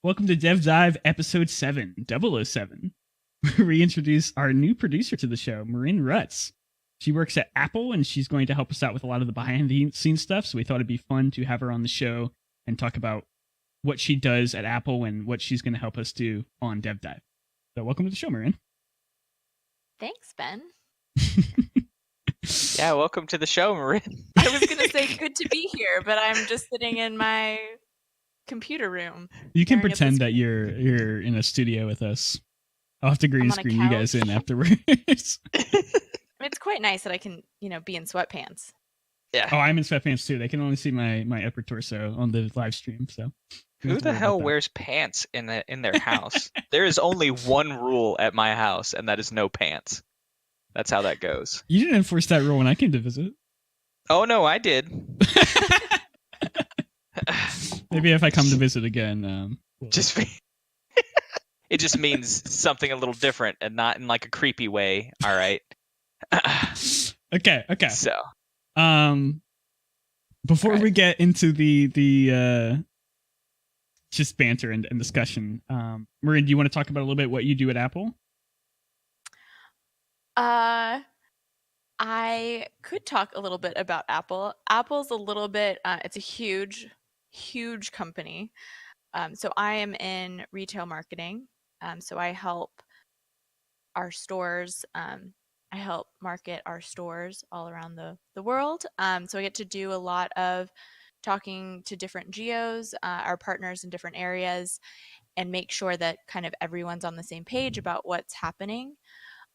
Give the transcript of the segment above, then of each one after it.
Welcome to Dev Dive episode 7, 007. We introduce our new producer to the show, Marin Rutz. She works at Apple and she's going to help us out with a lot of the behind the scenes stuff. So we thought it'd be fun to have her on the show and talk about what she does at Apple and what she's going to help us do on Dev Dive. So welcome to the show, Marin. Thanks, Ben. Yeah, welcome to the show, Marin. I was going to say good to be here, but I'm just sitting in my computer room. You can pretend that you're in a studio with us. I'll have to green screen you guys in afterwards. It's quite nice that I can, be in sweatpants. Yeah. Oh, I'm in sweatpants too. They can only see my upper torso on the live stream. So who the hell wears pants in their house? There is only one rule at my house, and that is no pants. That's how that goes. You didn't enforce that rule when I came to visit. Oh no, I did. Maybe if I come to visit again, it just means something a little different and not in like a creepy way. All right. Okay. So, before we get into the just banter and discussion, Marin, do you want to talk about a little bit what you do at Apple? I could talk a little bit about Apple. Apple's a little bit. It's a huge company. So I am in retail marketing. So I help our stores. I help market our stores all around the world. So I get to do a lot of talking to different geos, our partners in different areas, and make sure that kind of everyone's on the same page about what's happening.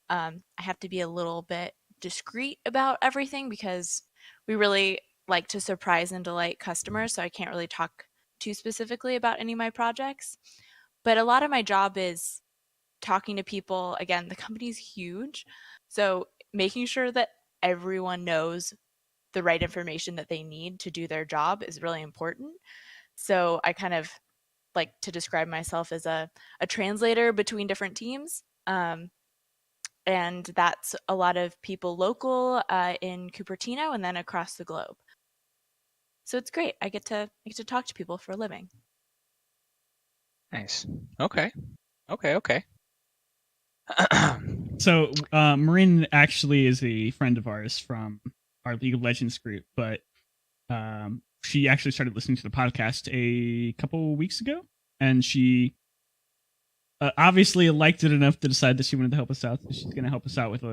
I have to be a little bit discreet about everything because we really like to surprise and delight customers, so I can't really talk too specifically about any of my projects. But a lot of my job is talking to people. Again, the company's huge, so making sure that everyone knows the right information that they need to do their job is really important. So I kind of like to describe myself as a translator between different teams. And that's a lot of people local in Cupertino and then across the globe. So it's great. I get to talk to people for a living. Nice. Okay. So Marin actually is a friend of ours from our League of Legends group, but she actually started listening to the podcast a couple weeks ago, and she obviously liked it enough to decide that she wanted to help us out. So she's going to help us out with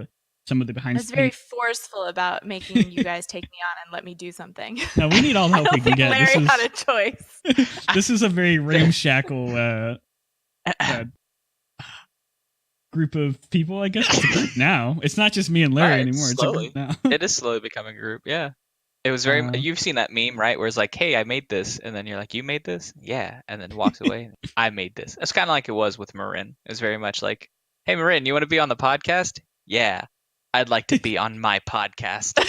some of the behind the scenes. I was very forceful about making you guys take me on and let me do something. No, we need all the help we can get. Larry had a choice. This is a very ramshackle group of people, I guess. It's a group now. It's not just me and Larry anymore. Slowly. It's a group now. It is slowly becoming a group, yeah. It was very. You've seen that meme, right? Where it's like, "Hey, I made this," and then you're like, "You made this?" Yeah, and then walks away. I made this. It's kind of like it was with Marin. It was very much like, "Hey, Marin, you want to be on the podcast?" Yeah, I'd like to be on my podcast.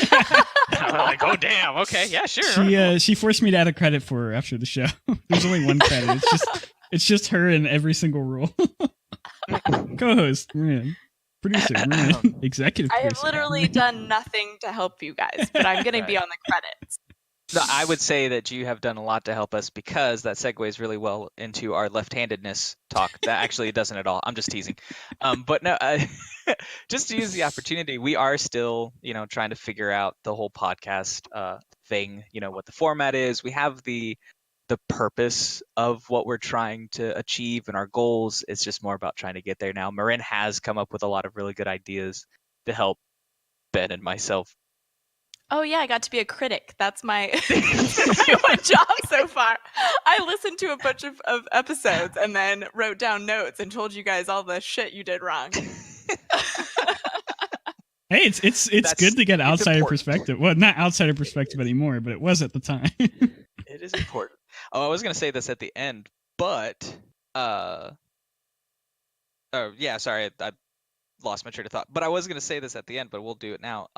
I'm like, "Oh, damn. Okay, yeah, sure." She forced me to add a credit for her after the show. There's only one credit. It's just her in every single role. Co-host Marin. Producer, Marin. Executive producer. I have literally done nothing to help you guys, but I'm going to be on the credits. No, I would say that you have done a lot to help us because that segues really well into our left-handedness talk. That actually doesn't at all. I'm just teasing. But no, just to use the opportunity, we are still, trying to figure out the whole podcast thing, what the format is. We have the purpose of what we're trying to achieve and our goals. It's just more about trying to get there now. Marin has come up with a lot of really good ideas to help Ben and myself. Oh yeah, I got to be a critic. That's my job so far. I listened to a bunch of episodes and then wrote down notes and told you guys all the shit you did wrong. Hey, it's good to get outsider perspective. Well, not outsider perspective anymore, but it was at the time. It is important. Oh, I was gonna say this at the end, but sorry, I lost my train of thought. But I was gonna say this at the end, but we'll do it now.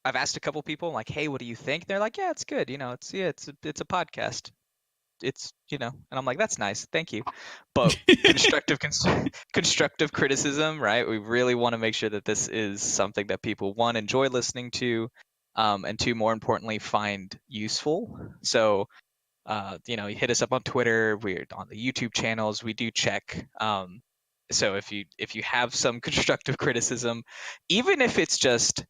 I've asked a couple people, like, "Hey, what do you think?" They're like, "Yeah, it's good. It's a podcast. It's and I'm like, that's nice, thank you." But constructive criticism, right? We really want to make sure that this is something that people, one, enjoy listening to, and two, more importantly, find useful. So You hit us up on Twitter. We're on the YouTube channels. We do check. So if you have some constructive criticism, even if it's just,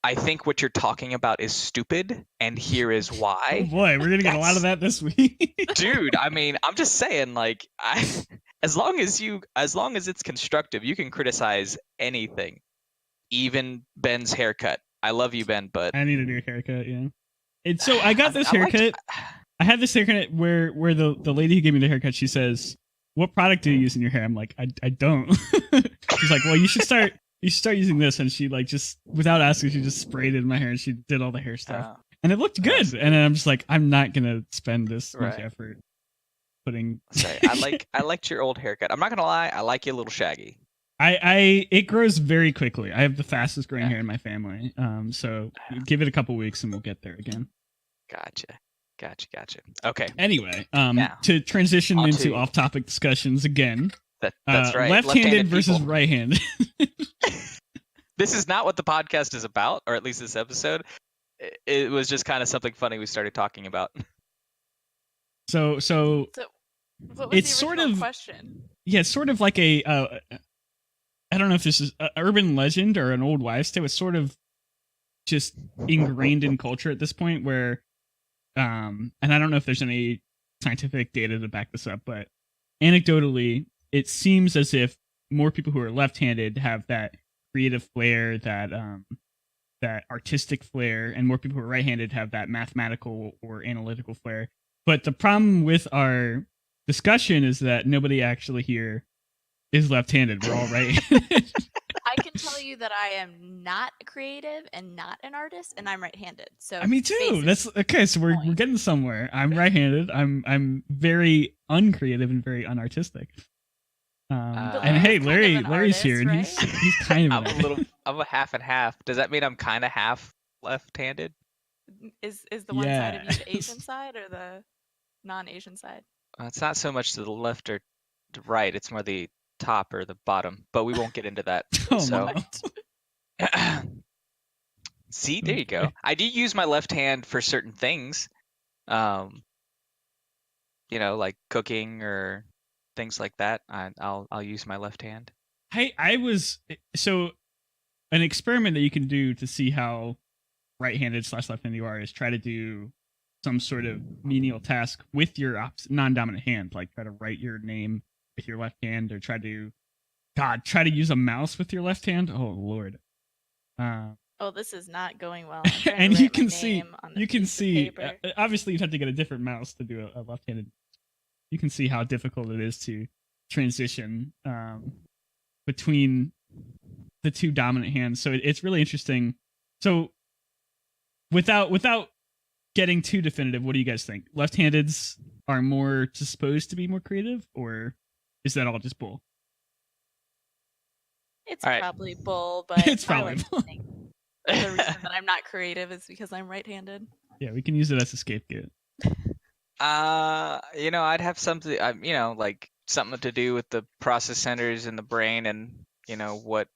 I think what you're talking about is stupid, and here is Oh why. boy, we're gonna get a lot of that this week. Dude, I mean, I'm just saying, like, as long as it's constructive, you can criticize anything, even Ben's haircut. I love you, Ben, but I need a new haircut. Yeah. And so I got this haircut. I had this haircut where the lady who gave me the haircut, she says, "What product do you use in your hair?" I'm like, I don't. She's like, "Well, you should start using this." And she like just without asking, she just sprayed it in my hair and she did all the hair stuff, and it looked good. And then I'm just like, I'm not gonna spend this much effort putting. Sorry, I liked your old haircut. I'm not gonna lie, I like you a little shaggy. It grows very quickly. I have the fastest growing hair in my family. So give it a couple weeks and we'll get there again. Gotcha. Okay. Anyway, to transition into off-topic discussions again. That's right. Left-handed versus right-handed. This is not what the podcast is about, or at least this episode. It was just kind of something funny we started talking about. So what was it's the original sort of question? Yeah, it's sort of like a I don't know if this is an urban legend or an old wives' tale. It's sort of just ingrained in culture at this point where and I don't know if there's any scientific data to back this up, but anecdotally, it seems as if more people who are left-handed have that creative flair, that artistic flair, and more people who are right-handed have that mathematical or analytical flair. But the problem with our discussion is that nobody actually here is left-handed. We're all right-handed. I can tell you that I am not creative and not an artist, and I'm right-handed. So me too. That's okay. So we're getting somewhere. I'm right-handed. I'm very uncreative and very unartistic. And hey, Larry's artist, here, and right? he's kind of. I'm a half and half. Does that mean I'm kind of half left-handed? Is the one side of you the Asian side or the non-Asian side? It's not so much to the left or the right. It's more the top or the bottom, but we won't get into that. See, there you go. I do use my left hand for certain things, like cooking or things like that. I'll use my left hand. I was so an experiment that you can do to see how right-handed / left-handed you are is try to do some sort of menial task with your non-dominant hand, like try to write your name with your left hand, or try to use a mouse with your left hand. Oh Lord. This is not going well. And you can see obviously you'd have to get a different mouse to do a left-handed. You can see how difficult it is to transition between the two dominant hands. So it's really interesting. So without getting too definitive, what do you guys think? Left-handeds are more supposed to be more creative, or is that all just bull? It's probably bull, but it's probably bull. The reason that I'm not creative is because I'm right-handed. Yeah, we can use it as a scapegoat. I'd have something, like something to do with the process centers in the brain, and what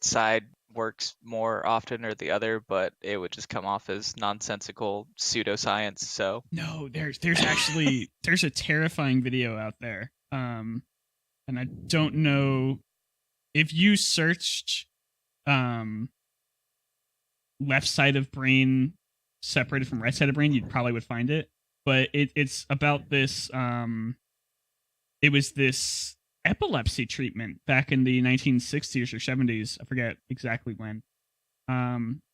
side works more often or the other, but it would just come off as nonsensical pseudoscience. So no, there's actually there's a terrifying video out there, and I don't know if you searched left side of brain separated from right side of brain, you probably would find it. But it's about this. It was this epilepsy treatment back in the 1960s or 70s. I forget exactly when.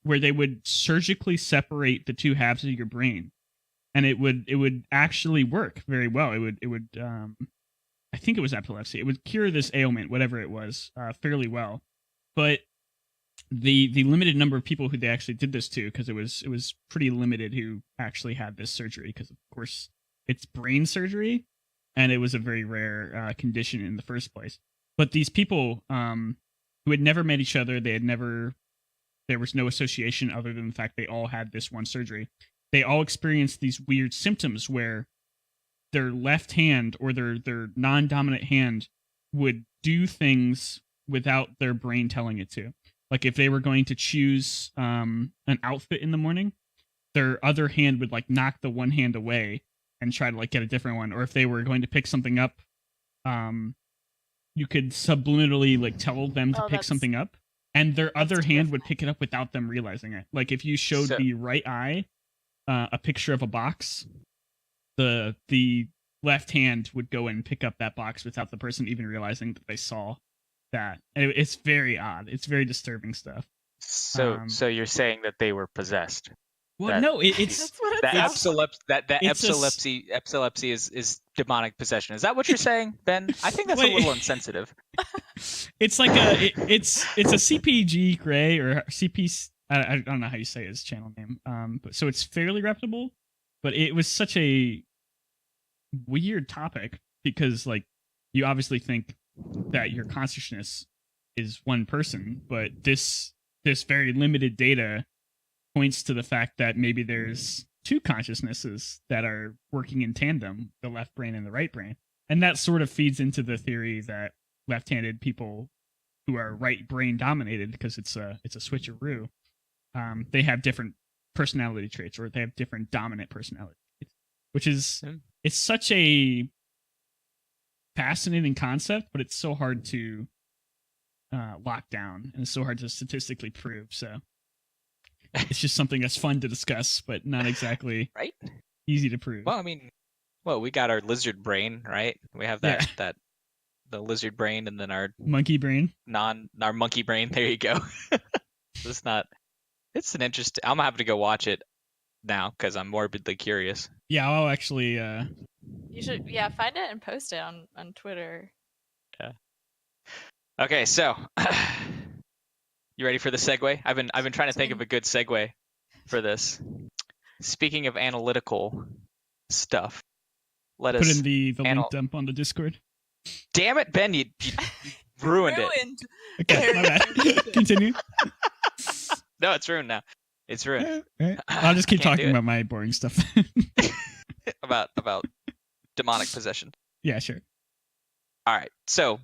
Where they would surgically separate the two halves of your brain, and it would actually work very well. It would. I think it was epilepsy. It would cure this ailment, whatever it was, fairly well. But the limited number of people who they actually did this to, because it was pretty limited who actually had this surgery, because of course it's brain surgery, and it was a very rare condition in the first place. But these people who had never met each other, there was no association other than the fact they all had this one surgery. They all experienced these weird symptoms where their left hand or their non-dominant hand would do things without their brain telling it to. Like if they were going to choose an outfit in the morning, their other hand would like knock the one hand away and try to like get a different one, or if they were going to pick something up, you could subliminally like tell them to pick something up, and their other hand would pick it up without them realizing it. Like if you showed the right eye a picture of a box, the left hand would go and pick up that box without the person even realizing that they saw that. And it's very odd. It's very disturbing stuff. So you're saying that they were possessed? Well, no, it's That's what it That sounds like. epilepsy is demonic possession. Is that what you're saying, Ben? I think that's a little insensitive. It's like it's a CPG Gray or CP. I don't know how you say his channel name. But so it's fairly reputable, but it was such a weird topic because like you obviously think that your consciousness is one person, but this very limited data points to the fact that maybe there's two consciousnesses that are working in tandem, the left brain and the right brain. And that sort of feeds into the theory that left-handed people who are right brain dominated, because it's a switcheroo, they have different personality traits, or they have different dominant personality traits, which is it's such a fascinating concept, but it's so hard to lock down, and it's so hard to statistically prove. So it's just something that's fun to discuss, but not exactly right easy to prove. Well, I mean, we got our lizard brain, right? We have that the lizard brain, and then our monkey brain. Our monkey brain. There you go. It's an interesting. I'm gonna have to go watch it now because I'm morbidly curious. Yeah, I'll actually. You should find it and post it on Twitter. Yeah. Okay, so you ready for the segue? I've been trying to think of a good segue for this. Speaking of analytical stuff, let us put in the link dump on the Discord. Damn it, Ben! You ruined it. Okay, my bad. Continue. No, it's ruined now. It's ruined. Right. I'll just keep talking about my boring stuff. about demonic possession. Yeah, sure. All right, so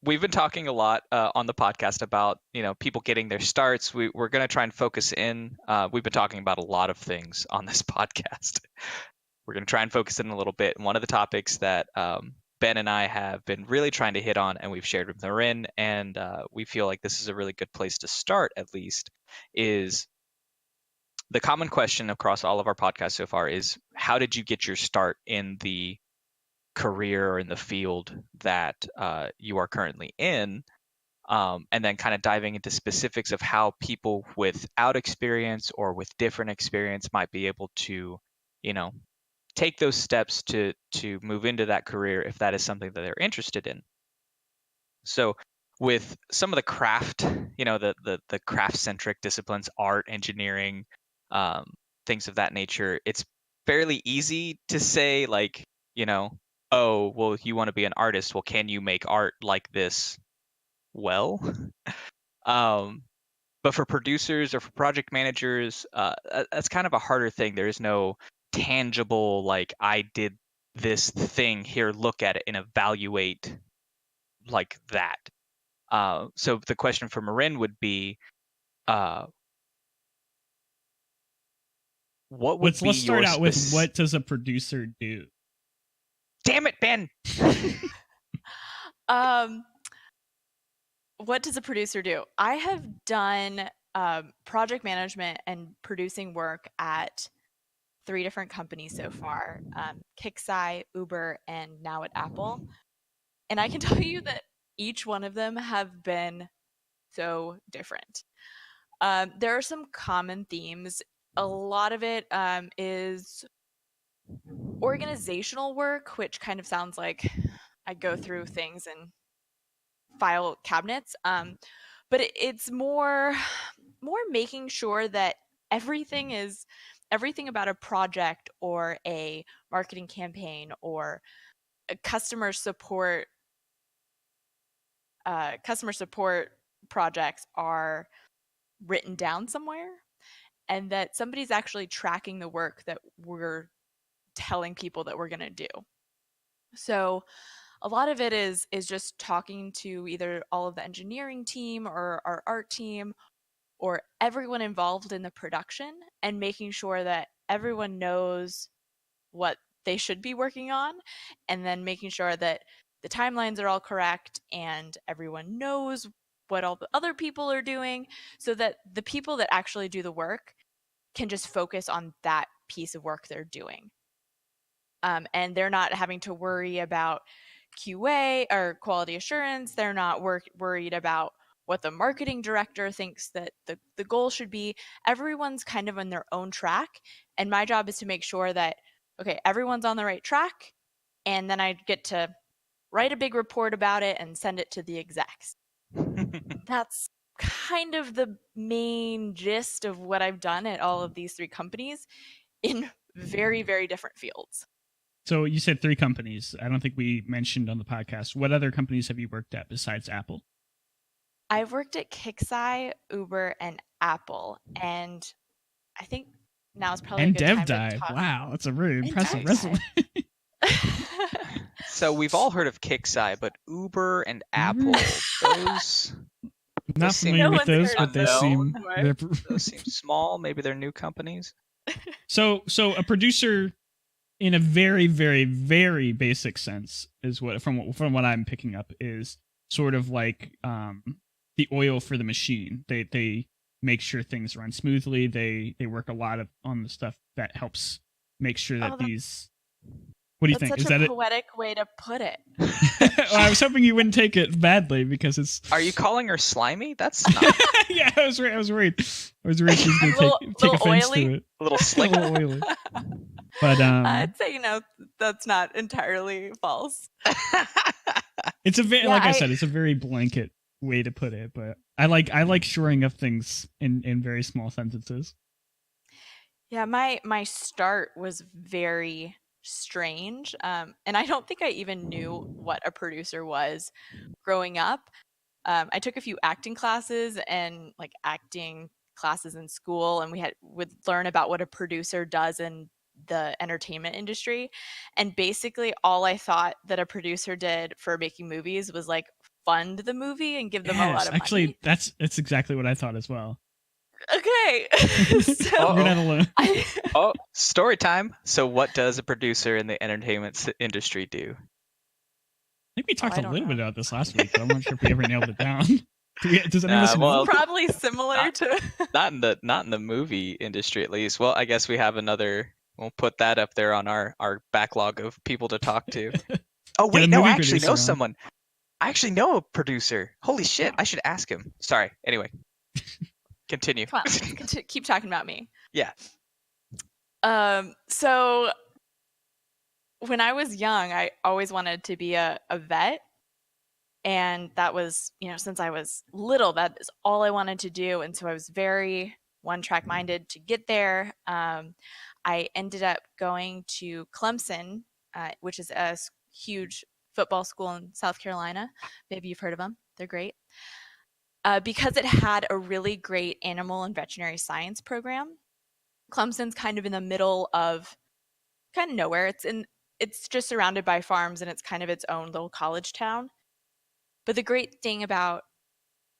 we've been talking a lot on the podcast about people getting their starts. We're going to try and focus in. We've been talking about a lot of things on this podcast. We're going to try and focus in a little bit. One of the topics that Ben and I have been really trying to hit on, and we've shared with Marin, and we feel like this is a really good place to start, at least, is the common question across all of our podcasts so far is, how did you get your start in the career or in the field that you are currently in? And then kind of diving into specifics of how people without experience or with different experience might be able to, take those steps to move into that career if that is something that they're interested in. So with some of the craft, the craft-centric disciplines, art, engineering, things of that nature, it's fairly easy to say, like, oh, well, you want to be an artist. Well, can you make art like this well? But for producers or for project managers, that's kind of a harder thing. There is no tangible, like, I did this thing, here, look at it and evaluate like that. So the question for Marin would be, let's start out with, what does a producer do? Damn it, Ben! What does a producer do? I have done project management and producing work at 3 different companies so far, Kixeye, Uber, and now at Apple. And I can tell you that each one of them have been so different. There are some common themes. A lot of it is organizational work, which kind of sounds like I go through things and file cabinets. But it's more making sure that everything about a project or a marketing campaign or a customer support projects are written down somewhere, and that somebody's actually tracking the work that we're telling people that we're going to do. So a lot of it is just talking to either all of the engineering team or our art team or everyone involved in the production, and making sure that everyone knows what they should be working on, and then making sure that the timelines are all correct and everyone knows what all the other people are doing, so that the people that actually do the work can just focus on that piece of work they're doing. And they're not having to worry about QA or quality assurance. They're not worried about what the marketing director thinks that the goal should be. Everyone's kind of on their own track. And my job is to make sure that, okay, everyone's on the right track. And then I get to write a big report about it and send it to the execs. That's kind of the main gist of what I've done at all of these 3 companies in very, very different fields. So you said 3 companies. I don't think we mentioned on the podcast. What other companies have you worked at besides Apple? I've worked at Kixeye, Uber, and Apple, and I think now is probably and a good time DevDive. to talk. Wow, that's a really impressive Nice. resume. So we've all heard of Kixeye, but Uber and Apple, those Not seem- familiar No with one's those, heard but of they those. seem those seem small. Maybe they're new companies. so a producer in a very, very, very basic sense is what from what I'm picking up is sort of like the oil for the machine. They make sure things run smoothly. They work a lot on the stuff that helps make sure that these. What do you think? That's Is such that a poetic way to put it. Well, I was hoping you wouldn't take it badly because it's. Are you calling her slimy? That's not Yeah, I was worried. I was worried she was going to take little offense oily? to it. a little A slick. little oily. But I'd say that's not entirely false. it's a very, Yeah, like I said, it's a very blanket way to put it. But I like shoring up things in very small sentences. Yeah, my start was very strange, and I don't think I even knew what a producer was growing up. I took a few acting classes and like acting classes in school, and would learn about what a producer does in the entertainment industry. And basically all I thought that a producer did for making movies was like fund the movie and give them a lot of Actually, money. that's exactly what I thought as well. Okay. So You're not alone. Oh, story time. So what does a producer in the entertainment industry do? I think we talked I a don't little know. bit about this last week, but I'm not sure if we ever nailed it down. Does anyone else know? well- probably similar to Not in the movie industry, at least. Well, I guess we have another. We'll put that up there on our backlog of people to talk to. Oh Get a wait, no, movie I actually producer know on. someone. I actually know a producer. Holy shit, I should ask him. Sorry. Anyway, continue. Come on, keep talking about me. Yeah. So when I was young, I always wanted to be a vet. And that was, since I was little, that is all I wanted to do. And so I was very one-track minded to get there. I ended up going to Clemson, which is a huge football school in South Carolina. Maybe you've heard of them. They're great. Because it had a really great animal and veterinary science program. Clemson's kind of in the middle of kind of nowhere. It's just surrounded by farms, and it's kind of its own little college town. But the great thing about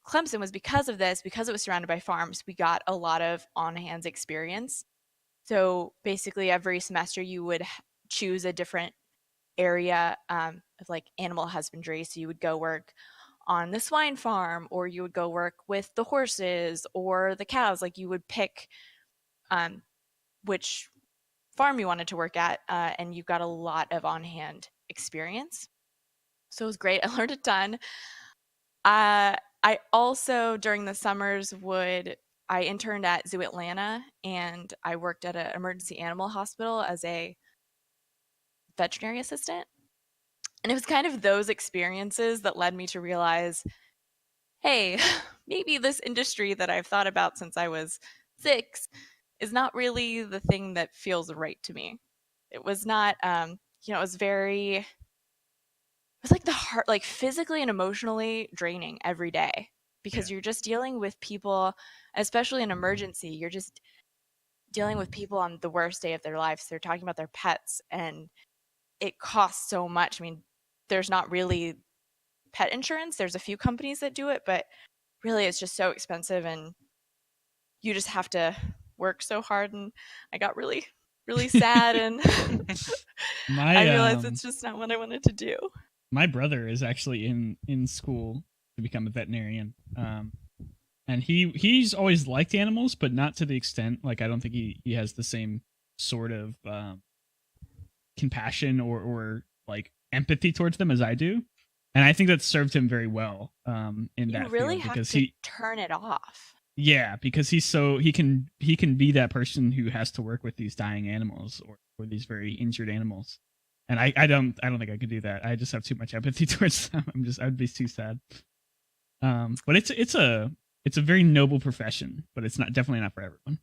Clemson was because it was surrounded by farms, we got a lot of on-hands experience. So basically every semester you would choose a different area of like animal husbandry. So you would go work on the swine farm, or you would go work with the horses or the cows. Like you would pick which farm you wanted to work at, and you got a lot of on-hand experience. So it was great. I learned a ton. I also, during the summers, I interned at Zoo Atlanta, and I worked at an emergency animal hospital as a veterinary assistant. And it was kind of those experiences that led me to realize, hey, maybe this industry that I've thought about since I was 6 is not really the thing that feels right to me. It was not, it was like the heart, like physically and emotionally draining every day, because you're just dealing with people, especially in emergency. You're just dealing with people on the worst day of their lives. They're talking about their pets, and it costs so much. I mean, there's not really pet insurance. There's a few companies that do it, but really it's just so expensive, and you just have to work so hard. And I got really, really sad, and My I realized it's just not what I wanted to do. my brother is actually in school to become a veterinarian. And he's always liked animals, but not to the extent, like, I don't think he has the same sort of compassion or like empathy towards them as I do. And I think that served him very well in that You really field, have because to turn it off. yeah, because he can be that person who has to work with these dying animals or these very injured animals. And I don't think I could do that. I just have too much empathy towards them. I'd be too sad. But it's a very noble profession, but it's definitely not for everyone.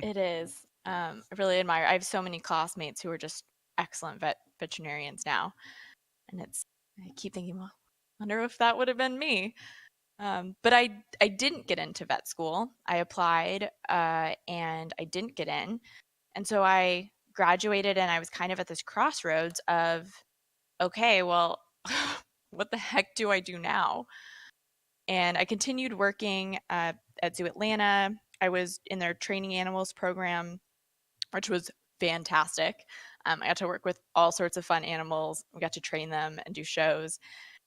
It is. I really admire. I have so many classmates who are just excellent veterinarians now, and I keep thinking, well, I wonder if that would have been me. But I didn't get into vet school. I applied and I didn't get in, and so I graduated, and I was kind of at this crossroads of, okay, well, what the heck do I do now? And I continued working at Zoo Atlanta. I was in their training animals program, which was fantastic. I got to work with all sorts of fun animals. We got to train them and do shows,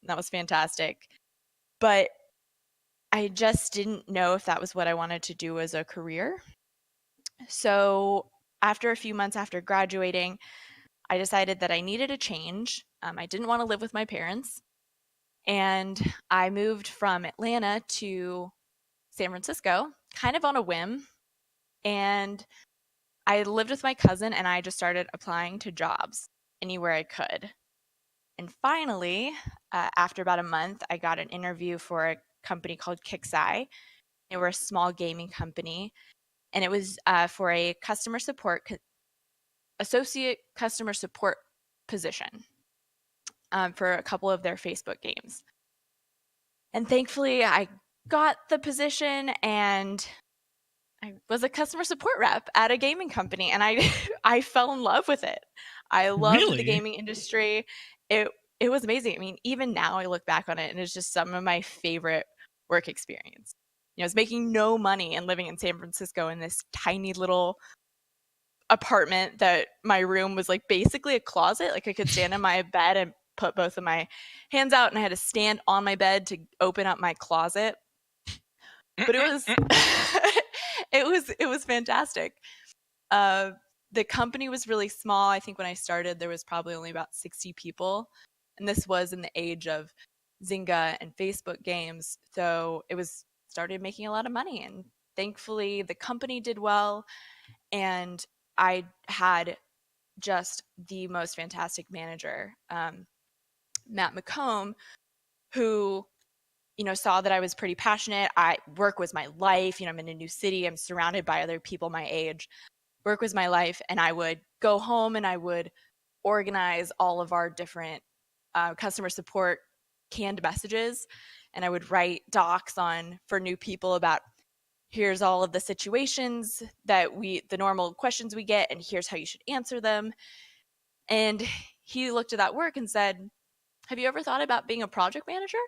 and that was fantastic. But I just didn't know if that was what I wanted to do as a career. So after a few months after graduating, I decided that I needed a change. I didn't want to live with my parents. And I moved from Atlanta to San Francisco, kind of on a whim. And I lived with my cousin, and I just started applying to jobs anywhere I could. And finally, after about a month, I got an interview for a company called Kixeye. They were a small gaming company, and it was for a associate customer support position for a couple of their Facebook games. And thankfully, I got the position, and I was a customer support rep at a gaming company, and I fell in love with it. I loved Really? the gaming industry. It was amazing. I mean, even now I look back on it, and it's just some of my favorite work experience. You know, I was making no money and living in San Francisco in this tiny little apartment that my room was like basically a closet. Like, I could stand in my bed and put both of my hands out, and I had to stand on my bed to open up my closet. But it was it was fantastic. The company was really small. I think when I started, there was probably only about 60 people, and this was in the age of Zynga and Facebook games. So it was started making a lot of money, and thankfully the company did well, and I had just the most fantastic manager, Matt McComb, who, you know, saw that I was pretty passionate. Work was my life. You know, I'm in a new city. I'm surrounded by other people my age. Work was my life, and I would go home and I would organize all of our different customer support canned messages, and I would write docs for new people about, here's all of the situations that the normal questions we get, and here's how you should answer them. And he looked at that work and said, have you ever thought about being a project manager?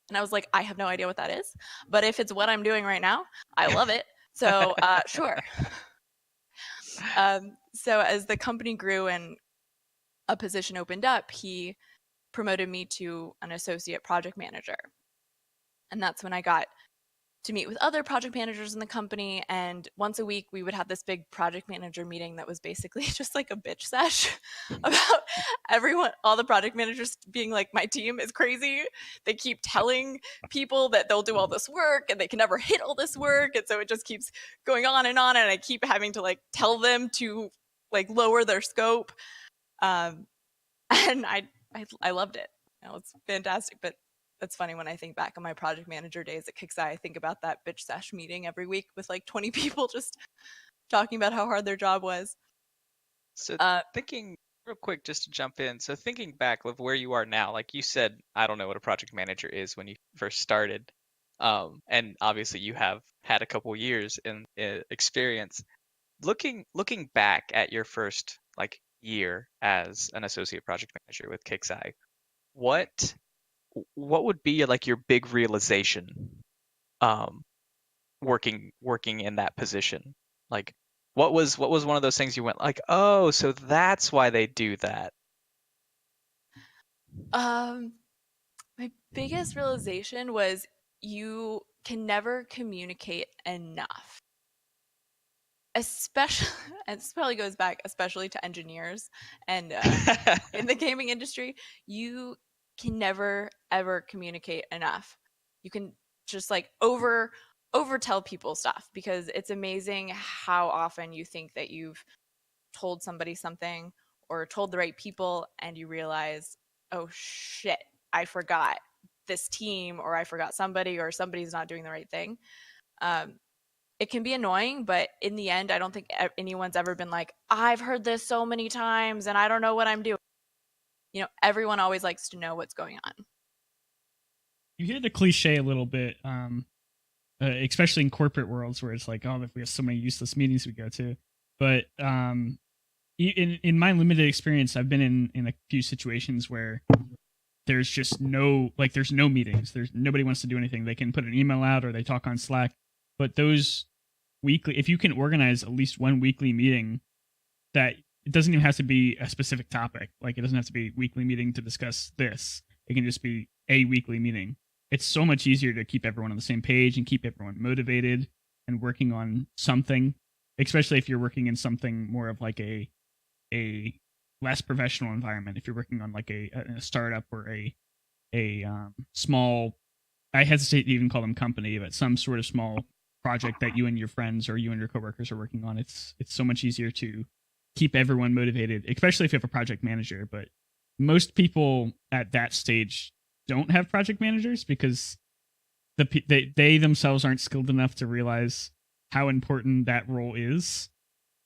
And I was like, I have no idea what that is, but if it's what I'm doing right now, I love it. So sure. So as the company grew and a position opened up, he promoted me to an associate project manager. And that's when I got to meet with other project managers in the company. And once a week, we would have this big project manager meeting that was basically just like a bitch sesh about all the project managers being like, my team is crazy. They keep telling people that they'll do all this work and they can never hit all this work. And so it just keeps going on. And I keep having to like tell them to like lower their scope. And I loved it. You know, it's fantastic. But it's funny, when I think back on my project manager days at Kixeye, I think about that bitch sesh meeting every week with like 20 people just talking about how hard their job was. So thinking real quick, just to jump in. So thinking back of where you are now, like you said, I don't know what a project manager is when you first started. And obviously you have had a couple years in experience. Looking back at your first like year as an associate project manager with Kixeye, what would be like your big realization working in that position? Like, What was one of those things you went like, oh, so that's why they do that? My biggest realization was you can never communicate enough. Especially, and this probably goes back especially to engineers and in the gaming industry, you can never ever communicate enough. You can just like over tell people stuff because it's amazing how often you think that you've told somebody something or told the right people and you realize, oh shit, I forgot this team or I forgot somebody or somebody's not doing the right thing. It can be annoying, but in the end, I don't think anyone's ever been like, I've heard this so many times and I don't know what I'm doing. You know, everyone always likes to know what's going on. You hear the cliche a little bit, especially in corporate worlds where it's like, oh, we have so many useless meetings we go to. But in my limited experience, I've been in a few situations where there's just there's no meetings. There's nobody wants to do anything. They can put an email out or they talk on Slack. But those weekly, if you can organize at least one weekly meeting, that it doesn't even have to be a specific topic. Like it doesn't have to be a weekly meeting to discuss this. It can just be a weekly meeting. It's so much easier to keep everyone on the same page and keep everyone motivated and working on something, especially if you're working in something more of like a less professional environment. If you're working on like a startup or a small, I hesitate to even call them company, but some sort of small project that you and your friends or you and your coworkers are working on, it's so much easier to keep everyone motivated, especially if you have a project manager. But most people at that stage don't have project managers because they themselves aren't skilled enough to realize how important that role is.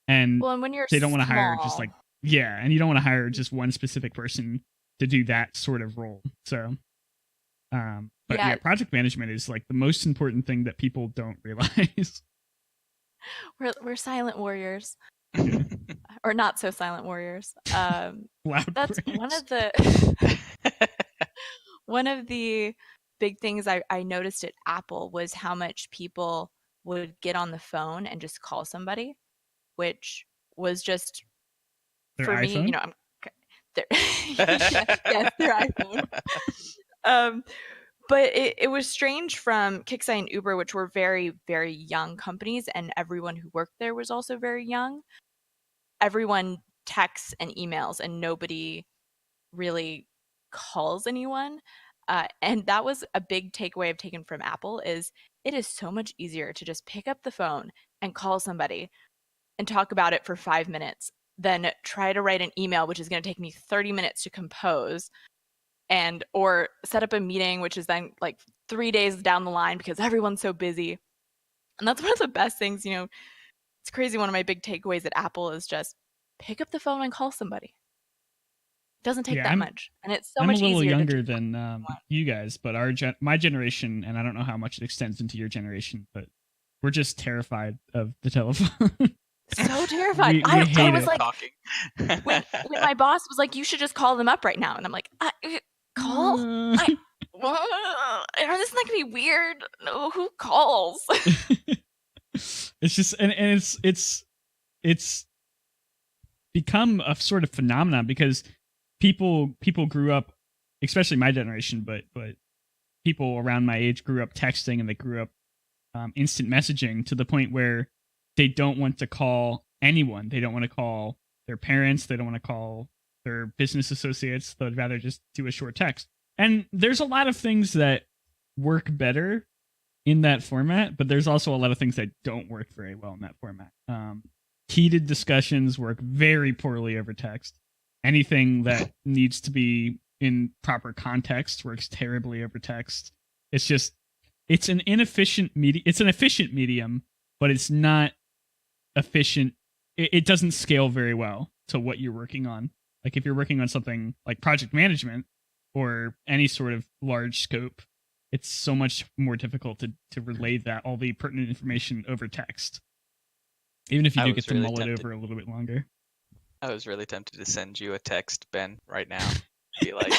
And when you're they don't want to hire small. and you don't want to hire just one specific person to do that sort of role. So but yeah, project management is like the most important thing that people don't realize. We're silent warriors. Or not so silent warriors. That's one of the big things I noticed at Apple was how much people would get on the phone and just call somebody, which was just their for iPhone? Me, you know, yes, their iPhone. But it was strange from Kixeye and Uber, which were very, very young companies, and everyone who worked there was also very young. Everyone texts and emails, and nobody really calls anyone. And that was a big takeaway I've taken from Apple is it is so much easier to just pick up the phone and call somebody and talk about it for 5 minutes than try to write an email, which is going to take me 30 minutes to compose. And or set up a meeting, which is then like 3 days down the line because everyone's so busy. And that's one of the best things, you know, it's crazy. One of my big takeaways at Apple is just pick up the phone and call somebody. It doesn't take that much. And it's so much easier. I'm a little younger than you guys, but my generation, and I don't know how much it extends into your generation, but we're just terrified of the telephone. So terrified. we I hate was it. like, when my boss was like, you should just call them up right now. And I'm like, call? This is not gonna be weird. No, who calls? It's just and it's become a sort of phenomenon because people grew up, especially my generation, but people around my age grew up texting and they grew up instant messaging to the point where they don't want to call anyone. They don't want to call their parents. They don't want to call their business associates. They'd rather just do a short text. And there's a lot of things that work better in that format, but there's also a lot of things that don't work very well in that format. Heated discussions work very poorly over text. Anything that needs to be in proper context works terribly over text. It's an inefficient medium. It's an efficient medium, but it's not efficient. It doesn't scale very well to what you're working on. Like if you're working on something like project management or any sort of large scope, it's so much more difficult to relay that all the pertinent information over text. Even if you do get to mull it over a little bit longer. I was really tempted to send you a text, Ben, right now. Be like,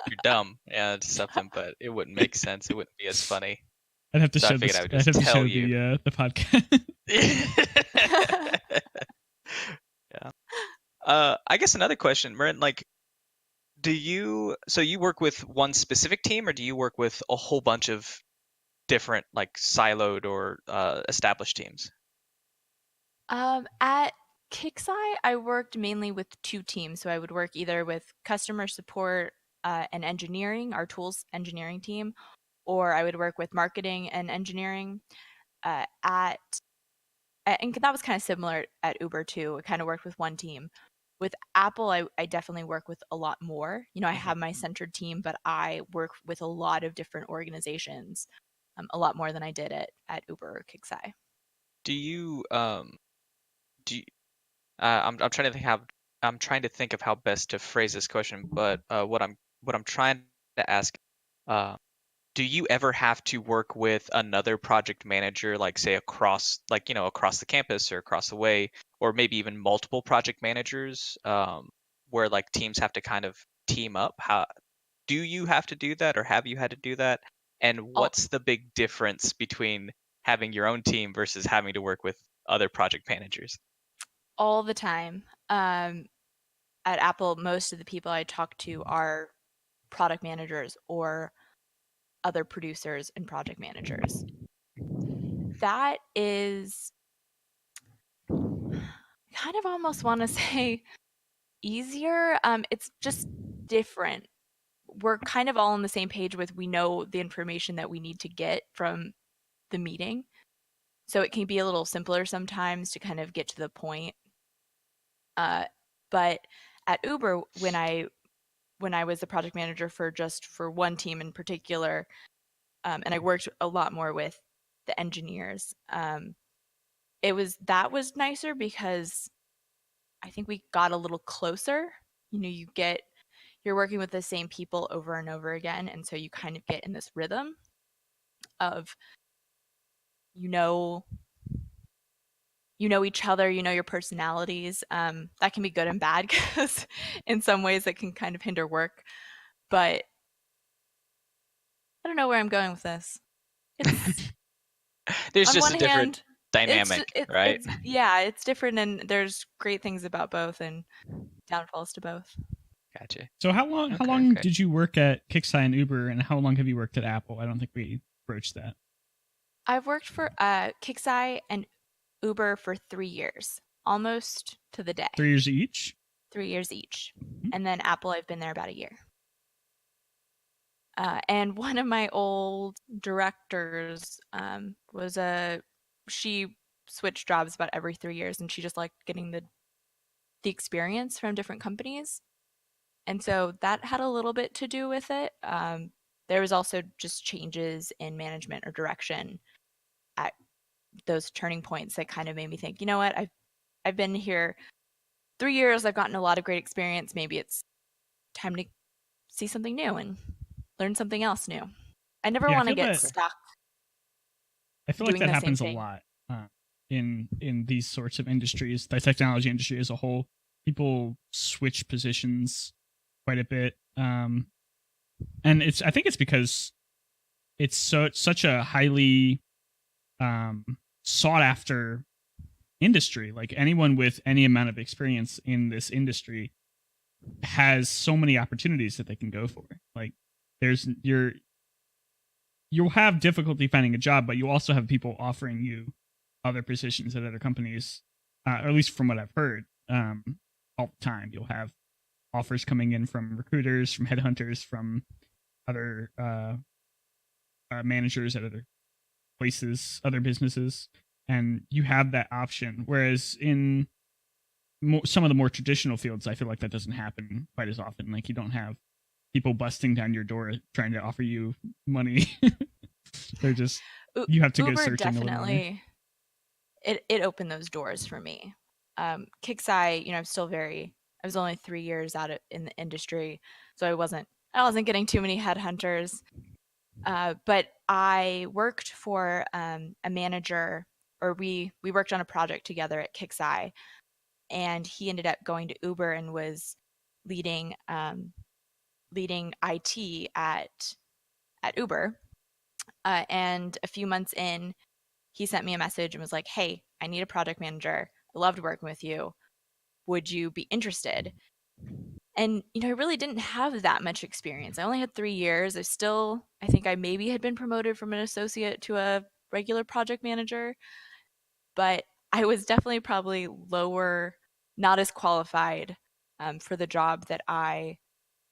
you're dumb. Yeah, it's something, but it wouldn't make sense. It wouldn't be as funny. I'd have to show the podcast. Yeah. I guess another question, Marin, like, so you work with one specific team, or do you work with a whole bunch of different, like, siloed or established teams? At Kixeye, I worked mainly with two teams. So I would work either with customer support and engineering, our tools engineering team, or I would work with marketing and engineering. And that was kind of similar at Uber too. I kind of worked with one team. With Apple, I definitely work with a lot more. You know, I have my centered team, but I work with a lot of different organizations, a lot more than I did at Uber or Kixeye. Do you do you, I'm trying to think of how best to phrase this question, but what I'm trying to ask, uh, do you ever have to work with another project manager, like, say, across, like, across the campus or across the way, or maybe even multiple project managers, where, like, teams have to kind of team up? How do you have to do that, or have you had to do that? And All, what's the big difference between having your own team versus having to work with other project managers? all the time. At Apple, most of the people I talk to are product managers or other producers and project managers. That is kind of almost want to say easier. It's just different. We're kind of all on the same page with we know the information that we need to get from the meeting. So it can be a little simpler sometimes to kind of get to the point. But at Uber, when I was the project manager for one team in particular, and I worked a lot more with the engineers. That was nicer because I think we got a little closer. You know, you're working with the same people over and over again, and so you kind of get in this rhythm of you know each other, you know your personalities. That can be good and bad because in some ways it can kind of hinder work. But I don't know where I'm going with this. It's There's on just one a different hand, dynamic, right? it's different, and there's great things about both and downfalls to both. Gotcha. So how long Okay. did you work at Kixeye and Uber, and how long have you worked at Apple? I don't think we broached that. I've worked for Kixeye and Uber for 3 years, almost to the day. 3 years each? 3 years each. Mm-hmm. And then Apple, I've been there about a year. And one of my old directors she switched jobs about every 3 years, and she just liked getting the experience from different companies. And so that had a little bit to do with it. There was also just changes in management or direction at those turning points that kind of made me think, you know what, I've been here 3 years, I've gotten a lot of great experience. Maybe it's time to see something new and learn something else new. I never want to get stuck. I feel like that happens a lot in these sorts of industries. The technology industry as a whole, people switch positions quite a bit, and I think it's because it's such a highly sought after industry. Like, anyone with any amount of experience in this industry has so many opportunities that they can go for. Like, you'll have difficulty finding a job, but you also have people offering you other positions at other companies, or at least from what I've heard, all the time. You'll have offers coming in from recruiters, from headhunters, from other managers at other places, other businesses, and you have that option. Whereas in some of the more traditional fields, I feel like that doesn't happen quite as often. Like, you don't have people busting down your door trying to offer you money. They're just, you have to Uber go searching definitely, a little more. It opened those doors for me. Kixeye, you know, I was only 3 years out in the industry, so I wasn't getting too many headhunters. But I worked for a manager, or we worked on a project together at Kixeye, and he ended up going to Uber and was leading IT at Uber. And a few months in, he sent me a message and was like, "Hey, I need a project manager. loved working with you. Would you be interested? And, I really didn't have that much experience. I only had 3 years. I think I maybe had been promoted from an associate to a regular project manager, but I was definitely probably lower, not as qualified for the job that I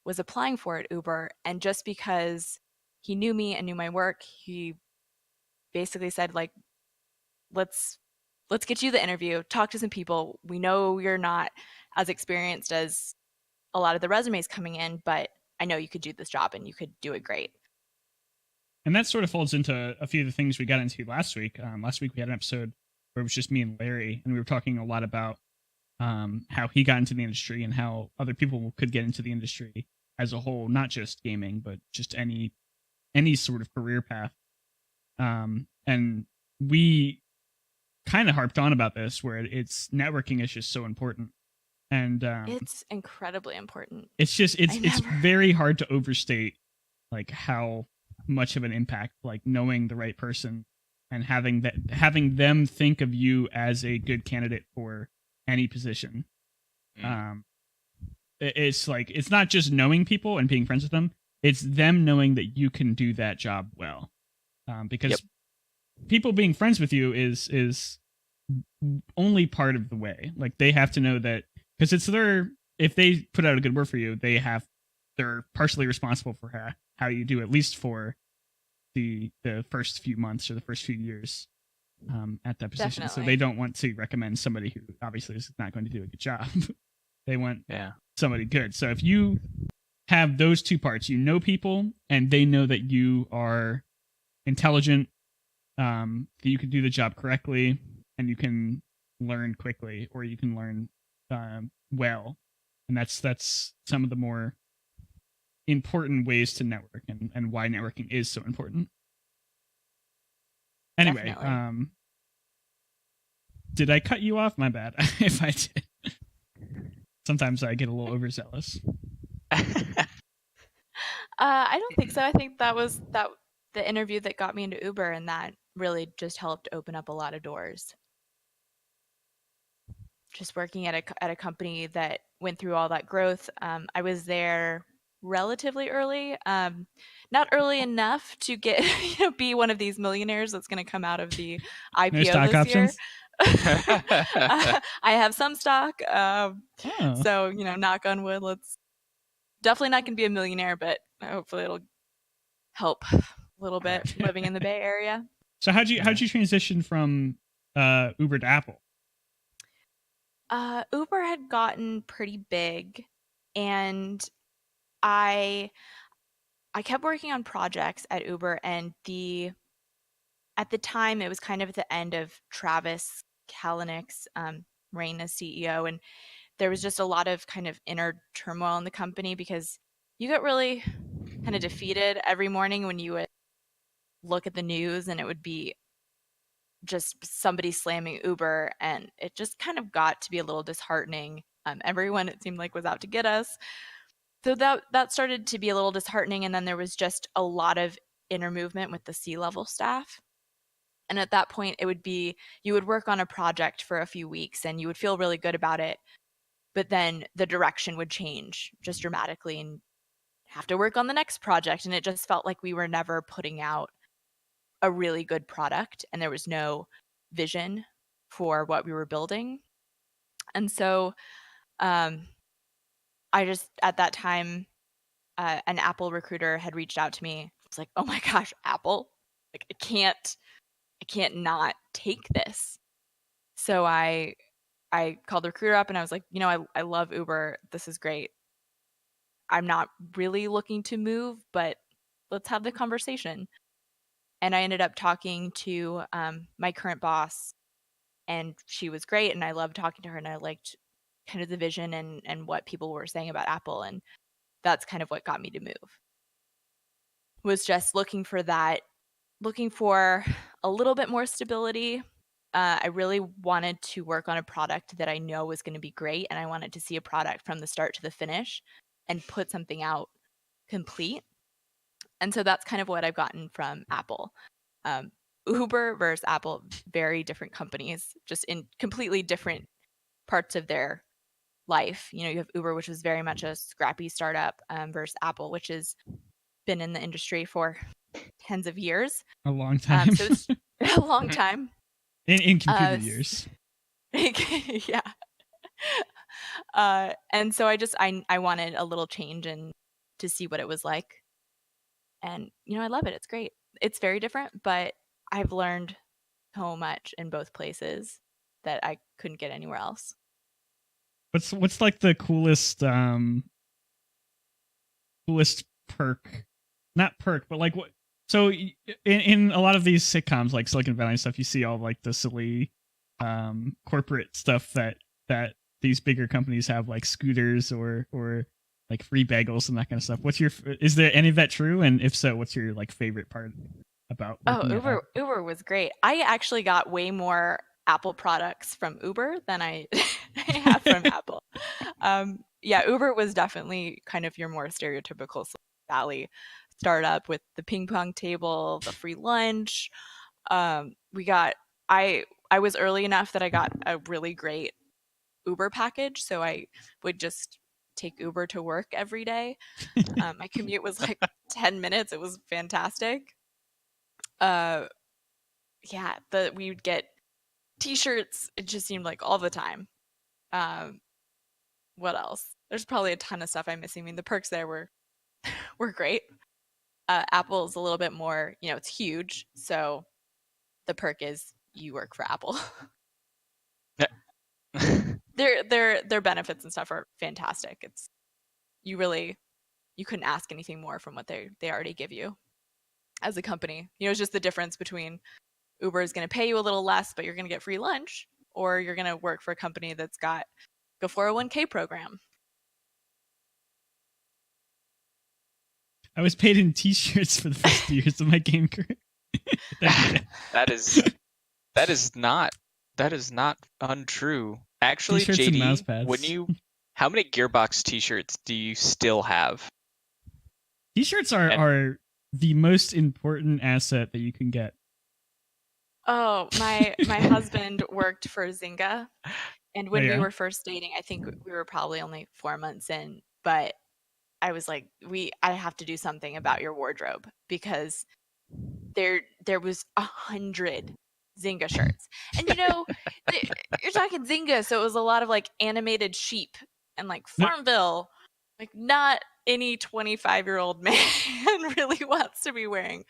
was applying for at Uber. And just because he knew me and knew my work, he basically said, like, let's get you the interview, talk to some people. We know you're not as experienced as a lot of the resumes coming in, but I know you could do this job and you could do it great. And that sort of folds into a few of the things we got into last week. Last week we had an episode where it was just me and Larry, and we were talking a lot about how he got into the industry and how other people could get into the industry as a whole, not just gaming, but just any sort of career path. And we kind of harped on about this, where it's networking is just so important. And it's incredibly important. It's just it's very hard to overstate like how much of an impact like knowing the right person and having them think of you as a good candidate for any position. It's like it's not just knowing people and being friends with them, it's them knowing that you can do that job well. Because people being friends with you is only part of the way. Like they have to know that, because it's if they put out a good word for you, they're partially responsible for how you do, at least for the first few months or the first few years at that position. Definitely. So they don't want to recommend somebody who obviously is not going to do a good job. They want somebody good. So if you have those two parts, you know people and they know that you are intelligent, that you can do the job correctly, and you can learn quickly, or you can learn well, and that's some of the more important ways to network and why networking is so important. Anyway, Definitely. Did I cut you off? My bad if I did. Sometimes I get a little overzealous. I don't think so. I think that was the interview that got me into Uber, and that really just helped open up a lot of doors. Just working at a company that went through all that growth. I was there relatively early, not early enough to get be one of these millionaires that's going to come out of the IPO No stock this options? year. I have some stock, so knock on wood. Let's definitely not going to be a millionaire, but hopefully it'll help a little bit living in the Bay Area. So how'd you transition from Uber to Apple? Uber had gotten pretty big, and I kept working on projects at Uber, and at the time it was kind of at the end of Travis Kalanick's reign as CEO, and there was just a lot of kind of inner turmoil in the company because you get really kind of defeated every morning when you would look at the news and it would be just somebody slamming Uber, and it just kind of got to be a little disheartening. Everyone, it seemed like, was out to get us. So that started to be a little disheartening, and then there was just a lot of inner movement with the C-level staff. And at that point, it would be you would work on a project for a few weeks and you would feel really good about it, but then the direction would change just dramatically and have to work on the next project. And it just felt like we were never putting out a really good product and there was no vision for what we were building. And so I just, at that time, an Apple recruiter had reached out to me. I was like, oh my gosh, Apple, like I can't not take this. So I called the recruiter up and I was like, I love Uber. This is great. I'm not really looking to move, but let's have the conversation. And I ended up talking to my current boss, and she was great. And I loved talking to her, and I liked kind of the vision and what people were saying about Apple. And that's kind of what got me to move, was just looking for a little bit more stability. I really wanted to work on a product that I know was going to be great, and I wanted to see a product from the start to the finish and put something out complete. And so that's kind of what I've gotten from Apple. Uber versus Apple, very different companies, just in completely different parts of their life. You know, you have Uber, which is very much a scrappy startup, versus Apple, which has been in the industry for tens of years. A long time. So it's a long time. In computer years. Yeah. And so I wanted a little change and to see what it was like. And, you know, I love it. It's great. It's very different, but I've learned so much in both places that I couldn't get anywhere else. What's like the coolest perk? Not perk, but like what? So in a lot of these sitcoms, like Silicon Valley and stuff, you see all like the silly corporate stuff that these bigger companies have, like scooters or like free bagels and that kind of stuff. Is there any of that true? And if so, what's your like favorite part about? Uber was great. I actually got way more Apple products from Uber than I have from Apple. Yeah, Uber was definitely kind of your more stereotypical Silicon Valley startup with the ping pong table, the free lunch. I was early enough that I got a really great Uber package, so I would just take Uber to work every day. My commute was like 10 minutes. It was fantastic. Yeah, we would get t-shirts. It just seemed like all the time. What else? There's probably a ton of stuff I'm missing. I mean, the perks there were great. Apple's a little bit more, you know, it's huge. So the perk is you work for Apple. Their benefits and stuff are fantastic. It's you couldn't ask anything more from what they already give you as a company. You know, it's just the difference between Uber is going to pay you a little less, but you're going to get free lunch, or you're going to work for a company that's got a 401k program. I was paid in t-shirts for the first 2 years of my game career. That is not untrue. Actually, T-shirts JD, and mouse pads. how many Gearbox t-shirts do you still have? T-shirts are the most important asset that you can get. Oh, my husband worked for Zynga, and when we were first dating, I think we were probably only 4 months in, but I was like, I have to do something about your wardrobe, because there was 100 Zynga shirts. And you know, you're talking Zynga, so it was a lot of like animated sheep and like Farmville. Like not any 25-year-old man really wants to be wearing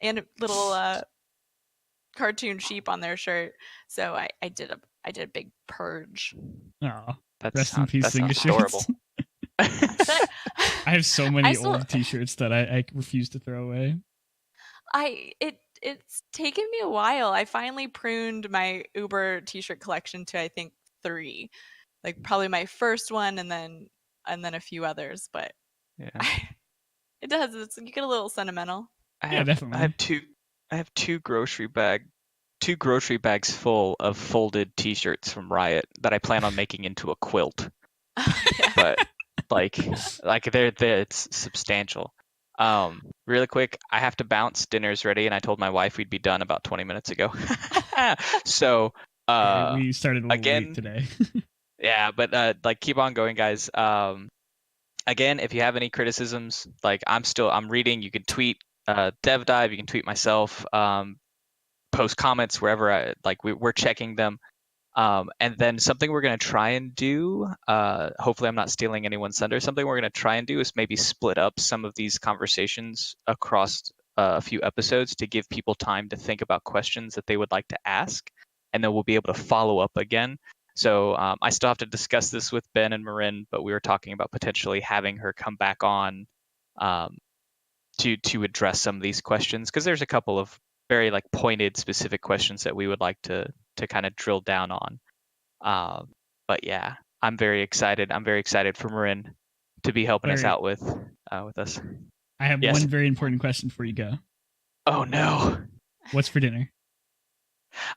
and little cartoon sheep on their shirt. So I did a big purge. Oh, rest in peace, Zynga shirts. I have so many old t-shirts that I refuse to throw away. It's taken me a while. I finally pruned my Uber t-shirt collection to, I think, 3. Like probably my first one and then a few others, but yeah. It does. You get a little sentimental. Definitely. I have two grocery bags full of folded t-shirts from Riot that I plan on making into a quilt. Yeah. But like they're it's substantial. Really quick, I have to bounce. Dinner's ready, and I told my wife we'd be done about 20 minutes ago. So we started a little late today. Yeah, but like keep on going, guys. Again, if you have any criticisms, like I'm reading. You can tweet DevDive. You can tweet myself. Post comments wherever we're checking them. And then something we're going to try and do, hopefully I'm not stealing anyone's thunder, something we're going to try and do is maybe split up some of these conversations across a few episodes to give people time to think about questions that they would like to ask, and then we'll be able to follow up again. So I still have to discuss this with Ben and Marin, but we were talking about potentially having her come back on to address some of these questions, because there's a couple of very like pointed specific questions that we would like to kind of drill down on. But yeah, I'm very excited. I'm very excited for Marin to be helping us out with us. I have one very important question before you go. Oh no. What's for dinner?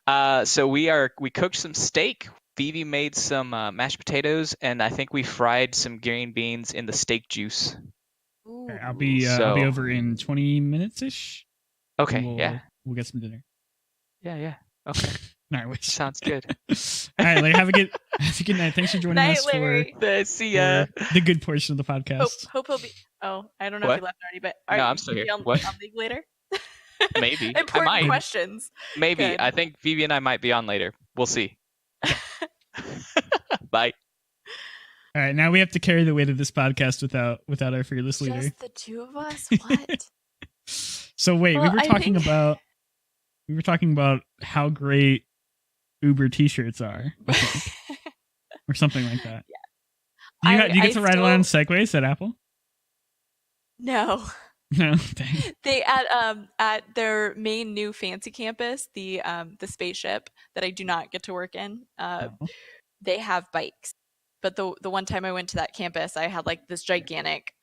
So we cooked some steak. Vivi made some mashed potatoes, and I think we fried some green beans in the steak juice. Okay, I'll be over in 20 minutes ish. Okay, we'll get some dinner. Yeah. Okay. All right, Sounds good. All right, have a Good night. Thanks for joining Night, us Larry. See ya. for the good portion of the podcast. Hope he'll be. Oh, I don't know What? if he left already, but No, are I'm still you here. on, What? on leave later? Maybe. I Important might. questions. Maybe. Good. I think Phoebe and I might be on later. We'll see. Bye. All right, now we have to carry the weight of this podcast without our fearless leader. Just the two of us? What? So wait, Well, we were talking about how great Uber T-shirts are, I think, or something like that. Yeah. Do you get to ride around Segways at Apple? No. No, dang. They at their main new fancy campus, the spaceship that I do not get to work in. They have bikes, but the one time I went to that campus, I had like this gigantic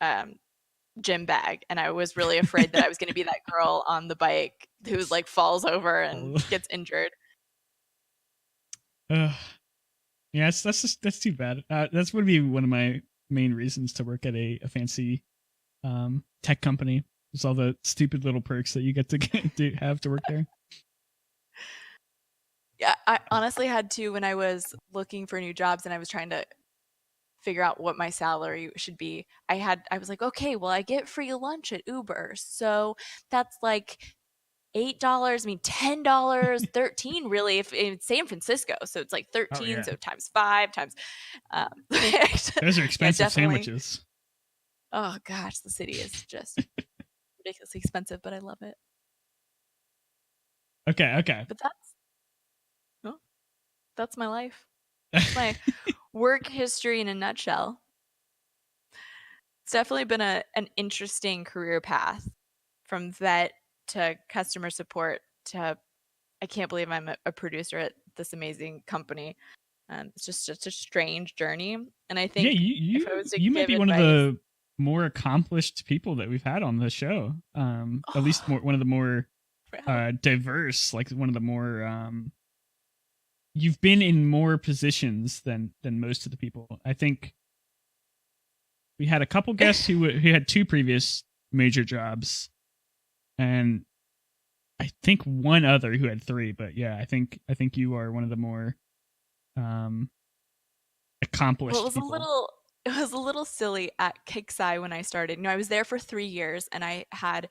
gym bag, and I was really afraid that I was going to be that girl on the bike who's like falls over and gets injured. Yeah, that's too bad. That's would be one of my main reasons to work at a fancy tech company. There's all the stupid little perks that you get to have to work there. Yeah, I honestly had to when I was looking for new jobs and I was trying to figure out what my salary should be. I was like, okay, well, I get free lunch at Uber, so that's like $8. I mean, $10, $13 really if in San Francisco. So it's like 13, so times 5 times. Those are expensive sandwiches. Oh gosh, the city is just ridiculously expensive, but I love it. Okay. But that's my life. That's my work history in a nutshell. It's definitely been an interesting career path, from vet to customer support to I can't believe I'm a producer at this amazing company. It's just a strange journey, and I think you might be one of the more accomplished people that we've had on the show. At least one of the more diverse, like one of the more. You've been in more positions than most of the people. I think we had a couple guests who had 2 previous major jobs, and I think one other who had 3. But yeah, I think you are one of the more accomplished. Well, it was a little silly at Kixeye when I started. I was there for 3 years, and I had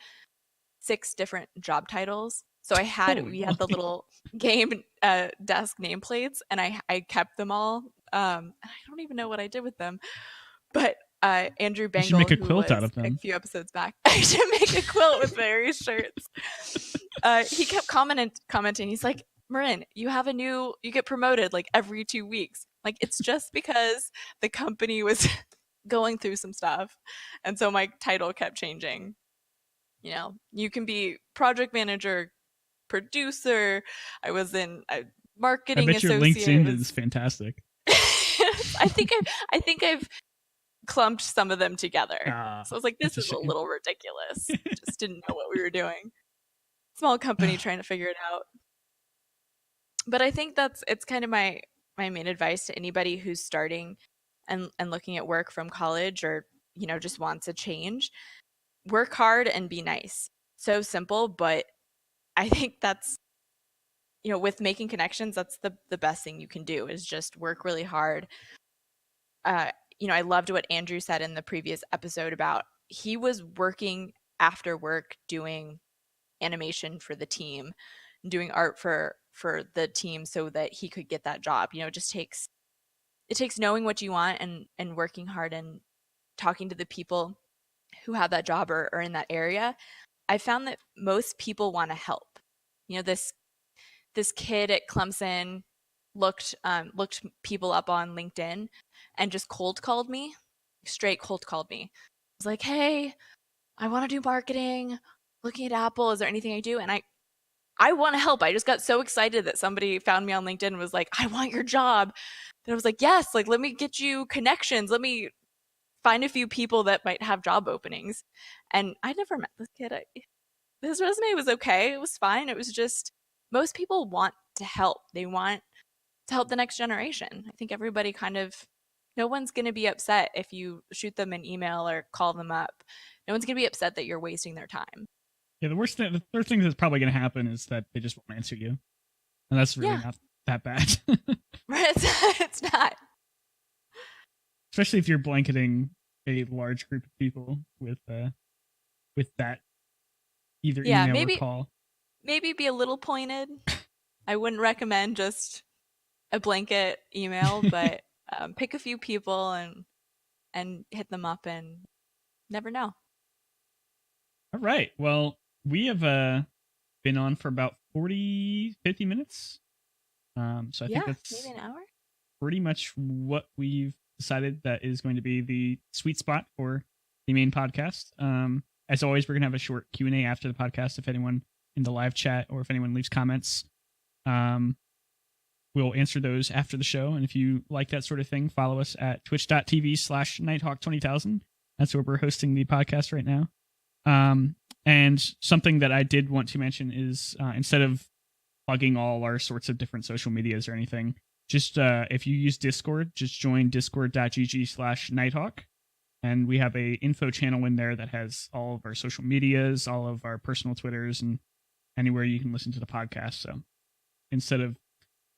6 different job titles. So we had the little game desk nameplates, and I kept them all. And I don't even know what I did with them, but Andrew Bengal, you should make a quilt out of them. A few episodes back, I should make a quilt with various shirts. He kept commenting. He's like, Marin, you get promoted like every 2 weeks. Like, it's just because the company was going through some stuff, and so my title kept changing. You can be project manager, producer. I was in marketing. I bet your LinkedIn is fantastic. I think I've clumped some of them together. So I was like, this is a little ridiculous. Just didn't know what we were doing. Small company trying to figure it out. But I think it's kind of my main advice to anybody who's starting and looking at work from college, or just wants a change. Work hard and be nice. So simple, but I think that's, with making connections, that's the best thing you can do, is just work really hard. I loved what Andrew said in the previous episode about he was working after work doing animation for the team, doing art for the team so that he could get that job. It takes knowing what you want and working hard and talking to the people who have that job or are in that area. I found that most people want to help. This kid at Clemson looked people up on LinkedIn and just straight cold called me. I was like, hey, I want to do marketing, looking at Apple. Is there anything I do? And I want to help. I just got so excited that somebody found me on LinkedIn and was like, I want your job. And I was like, yes, like, let me get you connections. Let me find a few people that might have job openings. And I never met this kid. His resume was okay. It was fine. It was just, most people want to help. They want to help the next generation. I think everybody no one's going to be upset if you shoot them an email or call them up. No one's going to be upset that you're wasting their time. Yeah, the third thing that's probably going to happen is that they just won't answer you. And that's really that bad. It's not. Especially if you're blanketing a large group of people with that either email or call. Maybe be a little pointed. I wouldn't recommend just a blanket email, but pick a few people and hit them up, and never know. All right. Well, we have been on for about 50 minutes. So I think that's maybe an hour. Pretty much what we've decided that is going to be the sweet spot for the main podcast. As always, we're going to have a short Q&A after the podcast if anyone in the live chat or if anyone leaves comments. We'll answer those after the show. And if you like that sort of thing, follow us at twitch.tv/Nighthawk20000. That's where we're hosting the podcast right now. And something that I did want to mention is instead of plugging all our sorts of different social medias or anything, just if you use Discord, just join discord.gg/Nighthawk. And we have a info channel in there that has all of our social medias, all of our personal Twitters, and anywhere you can listen to the podcast. So instead of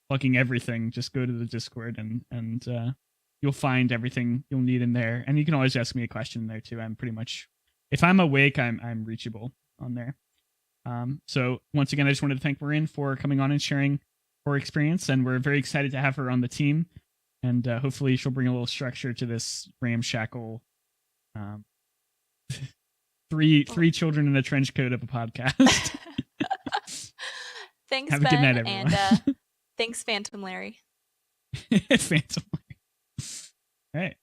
plugging everything, just go to the Discord and you'll find everything you'll need in there. And you can always ask me a question there too. I'm pretty much, if I'm awake, I'm reachable on there. So once again, I just wanted to thank Marin for coming on and sharing her experience, and we're very excited to have her on the team. And hopefully she'll bring a little structure to this ramshackle three children in a trench coat of a podcast. Thanks, have a good night, everyone. And thanks, Phantom Larry. Phantom Larry. All right.